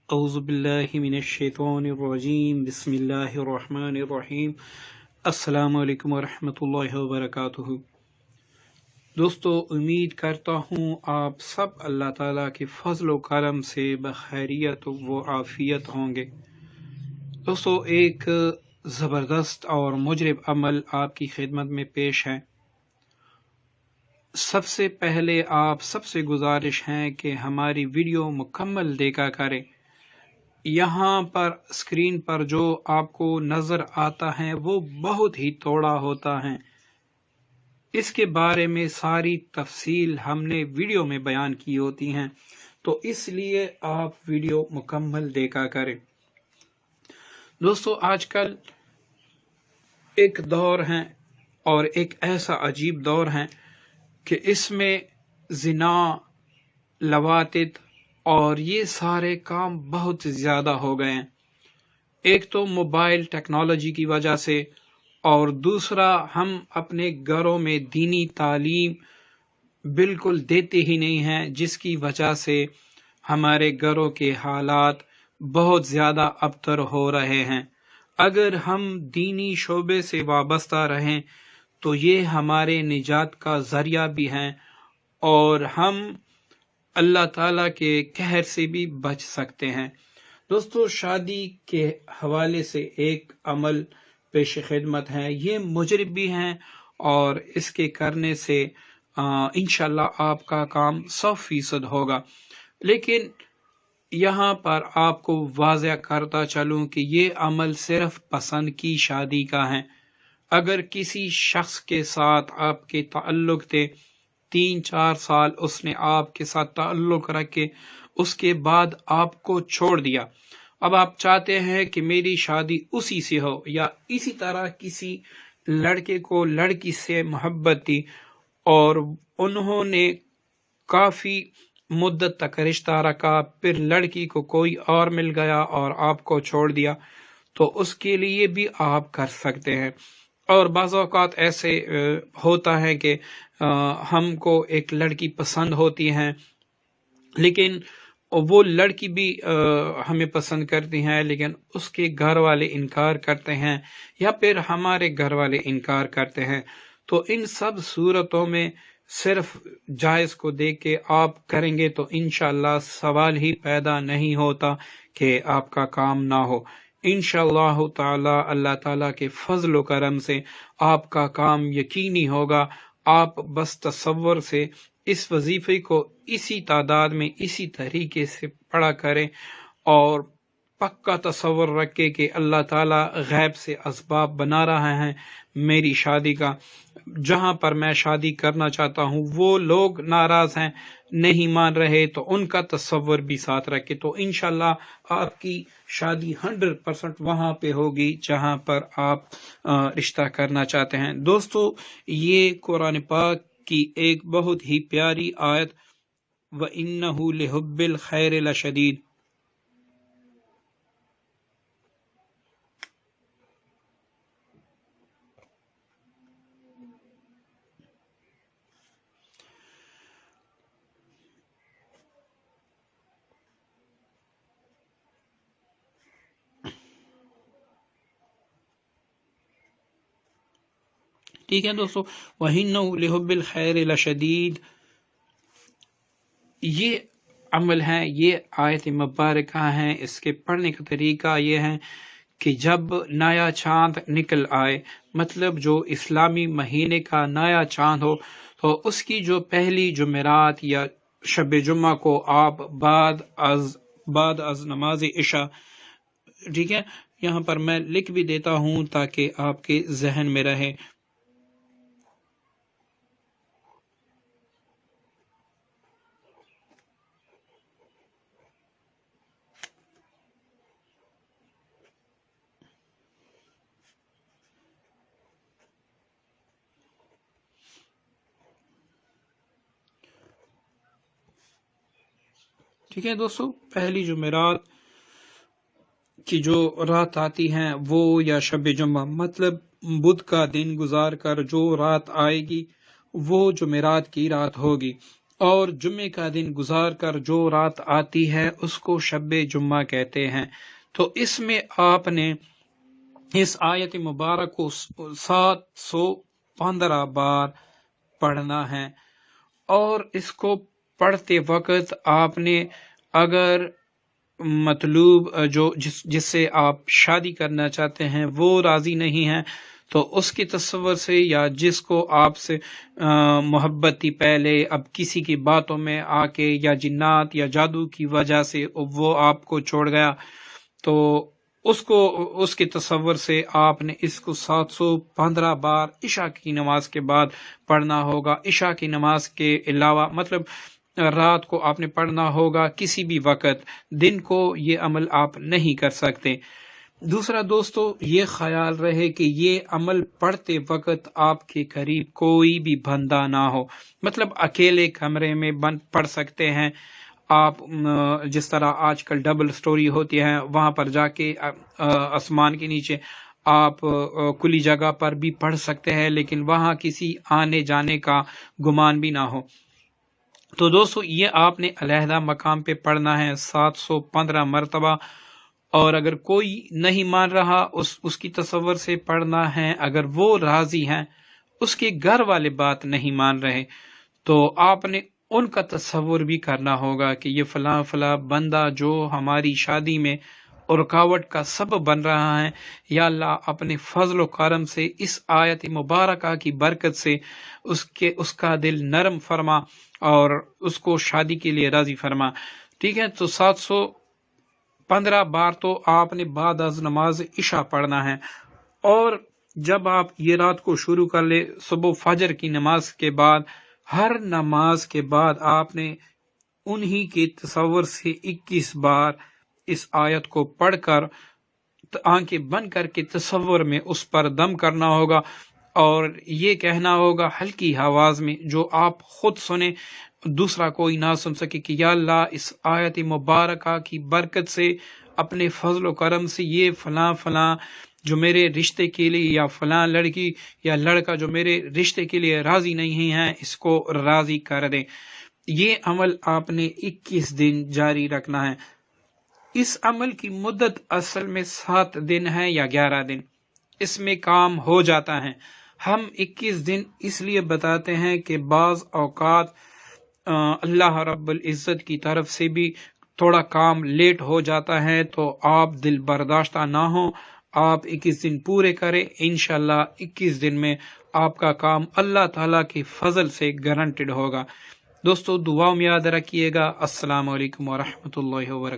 اعوذ باللہ من الشیطان الرجیم بسم اللہ الرحمن الرحیم السلام علیکم ورحمۃ اللہ وبرکاتہ۔ دوستو، امید کرتا ہوں آپ سب اللہ تعالیٰ کے فضل و کرم سے بخیریت و عافیت ہوں گے۔ دوستو، ایک زبردست اور مجرب عمل آپ کی خدمت میں پیش ہے۔ سب سے پہلے آپ سب سے گزارش ہے کہ ہماری ویڈیو مکمل دیکھا کریں۔ یہاں پر اسکرین پر جو آپ کو نظر آتا ہے وہ بہت ہی تھوڑا ہوتا ہے۔ اس کے بارے میں ساری تفصیل ہم نے ویڈیو میں بیان کی ہوتی ہیں، تو اس لیے آپ ویڈیو مکمل دیکھا کریں۔ دوستو، آج کل ایک دور ہے اور ایک ایسا عجیب دور ہے کہ اس میں زنا، لواطت اور یہ سارے کام بہت زیادہ ہو گئے ہیں۔ ایک تو موبائل ٹیکنالوجی کی وجہ سے، اور دوسرا ہم اپنے گھروں میں دینی تعلیم بالکل دیتے ہی نہیں ہیں، جس کی وجہ سے ہمارے گھروں کے حالات بہت زیادہ ابتر ہو رہے ہیں۔ اگر ہم دینی شعبے سے وابستہ رہیں تو یہ ہمارے نجات کا ذریعہ بھی ہیں، اور ہم اللہ تعالیٰ کے قہر سے بھی بچ سکتے ہیں۔ دوستو، شادی کے حوالے سے ایک عمل پیش خدمت ہے۔ یہ مجرب بھی ہیں اور اس کے کرنے سے انشاءاللہ آپ کا کام 100% ہوگا۔ لیکن یہاں پر آپ کو واضح کرتا چلوں کہ یہ عمل صرف پسند کی شادی کا ہے۔ اگر کسی شخص کے ساتھ آپ کے تعلق تھے، 3-4 سال اس نے آپ کے ساتھ تعلق رکھے، اس کے بعد آپ کو چھوڑ دیا، اب آپ چاہتے ہیں کہ میری شادی اسی سے ہو، یا اسی طرح کسی لڑکے کو لڑکی سے محبت تھی اور انہوں نے کافی مدت تک رشتہ رکھا، پھر لڑکی کو کوئی اور مل گیا اور آپ کو چھوڑ دیا، تو اس کے لیے بھی آپ کر سکتے ہیں۔ اور بعض اوقات ایسے ہوتا ہے کہ ہم کو ایک لڑکی پسند ہوتی ہے، لیکن وہ لڑکی بھی ہمیں پسند کرتی ہیں، لیکن اس کے گھر والے انکار کرتے ہیں، یا پھر ہمارے گھر والے انکار کرتے ہیں۔ تو ان سب صورتوں میں صرف جائز کو دیکھ کے آپ کریں گے تو انشاءاللہ سوال ہی پیدا نہیں ہوتا کہ آپ کا کام نہ ہو۔ انشاءاللہ تعالی اللہ تعالیٰ کے فضل و کرم سے آپ کا کام یقینی ہوگا۔ آپ بس تصور سے اس وظیفے کو اسی تعداد میں اسی طریقے سے پڑھا کریں، اور پکا تصور رکھے کہ اللہ تعالیٰ غیب سے اسباب بنا رہا ہے میری شادی کا۔ جہاں پر میں شادی کرنا چاہتا ہوں وہ لوگ ناراض ہیں، نہیں مان رہے، تو ان کا تصور بھی ساتھ رکھے، تو انشاءاللہ آپ کی شادی 100% وہاں پہ ہوگی جہاں پر آپ رشتہ کرنا چاہتے ہیں۔ دوستو، یہ قرآن پاک کی ایک بہت ہی پیاری آیت وَإِنَّهُ لِحُبِّ الْخَيْرِ لَشَدِيدٌ، ٹھیک ہے دوستو، وَإِنَّهُ لِحُبِّ الْخَيْرِ لَشَدِيدٌ، یہ عمل ہے، یہ آیت مبارکہ ہیں۔ اس کے پڑھنے کا طریقہ یہ ہے کہ جب نیا چاند نکل آئے، مطلب جو اسلامی مہینے کا نیا چاند ہو، تو اس کی جو پہلی جمعرات یا شب جمعہ کو آپ بعد از نماز عشاء، ٹھیک ہے، یہاں پر میں لکھ بھی دیتا ہوں تاکہ آپ کے ذہن میں رہے۔ ٹھیک ہے دوستو، پہلی جمعرات کی جو رات آتی ہیں وہ یا شب جمعہ، مطلب بدھ کا دن گزار کر جو رات آئے گی وہ جمعرات کی رات ہوگی۔ اور جمعے کا دن گزار کر جو رات آتی ہے اس کو شب جمعہ کہتے ہیں۔ تو اس میں آپ نے اس آیت مبارک کو 715 بار پڑھنا ہے، اور اس کو پڑھتے وقت آپ نے اگر مطلوب جس سے آپ شادی کرنا چاہتے ہیں وہ راضی نہیں ہے تو اس کے تصور سے، یا جس کو آپ سے محبت تھی پہلے، اب کسی کی باتوں میں آ کے یا جنات یا جادو کی وجہ سے وہ آپ کو چھوڑ گیا، تو اس کے تصور سے آپ نے اس کو 715 بار عشاء کی نماز کے بعد پڑھنا ہوگا۔ عشاء کی نماز کے علاوہ مطلب رات کو آپ نے پڑھنا ہوگا، کسی بھی وقت، دن کو یہ عمل آپ نہیں کر سکتے۔ دوسرا دوستو، یہ خیال رہے کہ یہ عمل پڑھتے وقت آپ کے قریب کوئی بھی بندہ نہ ہو، مطلب اکیلے کمرے میں بند پڑھ سکتے ہیں آپ، جس طرح آج کل ڈبل سٹوری ہوتی ہے وہاں پر جا کے آسمان کے نیچے آپ کھلی جگہ پر بھی پڑھ سکتے ہیں، لیکن وہاں کسی آنے جانے کا گمان بھی نہ ہو۔ تو دوستو، یہ آپ نے علیحدہ مقام پہ پڑھنا ہے 715 مرتبہ، اور اگر کوئی نہیں مان رہا اس کی تصور سے پڑھنا ہے، اگر وہ راضی ہیں، اس کے گھر والے بات نہیں مان رہے، تو آپ نے ان کا تصور بھی کرنا ہوگا کہ یہ فلاں فلاں بندہ جو ہماری شادی میں رکاوٹ کا سبب بن رہا ہے، یا اللہ اپنے فضل و کرم سے اس آیت مبارکہ کی برکت سے اس کا دل نرم فرما اور اس کو شادی کے لیے راضی فرما۔ ٹھیک ہے، تو 715 بار تو آپ نے بعد از نماز عشاء پڑھنا ہے، اور جب آپ یہ رات کو شروع کر لے صبح فجر کی نماز کے بعد، ہر نماز کے بعد آپ نے انہی کے تصور سے 21 بار اس آیت کو پڑھ کر آنکھیں بند کر کے تصور میں اس پر دم کرنا ہوگا، اور یہ کہنا ہوگا ہلکی آواز میں جو آپ خود سنیں، دوسرا کوئی نہ سن سکے، کہ یا اللہ اس آیت مبارکہ کی برکت سے، اپنے فضل و کرم سے، یہ فلاں فلاں جو میرے رشتے کے لیے، یا فلاں لڑکی یا لڑکا جو میرے رشتے کے لیے راضی نہیں ہے، اس کو راضی کر دیں۔ یہ عمل آپ نے 21 دن جاری رکھنا ہے۔ اس عمل کی مدت اصل میں 7 دن ہے یا 11 دن، اس میں کام ہو جاتا ہے۔ ہم 21 دن اس لیے بتاتے ہیں کہ بعض اوقات اللہ رب العزت کی طرف سے بھی تھوڑا کام لیٹ ہو جاتا ہے، تو آپ دل برداشتہ نہ ہو، آپ 21 دن پورے کریں، انشاءاللہ 21 دن میں آپ کا کام اللہ تعالیٰ کے فضل سے گارنٹیڈ ہوگا۔ دوستو، دعاؤں میں یاد رکھیے گا۔ السلام علیکم ورحمۃ اللہ وبرکاتہ۔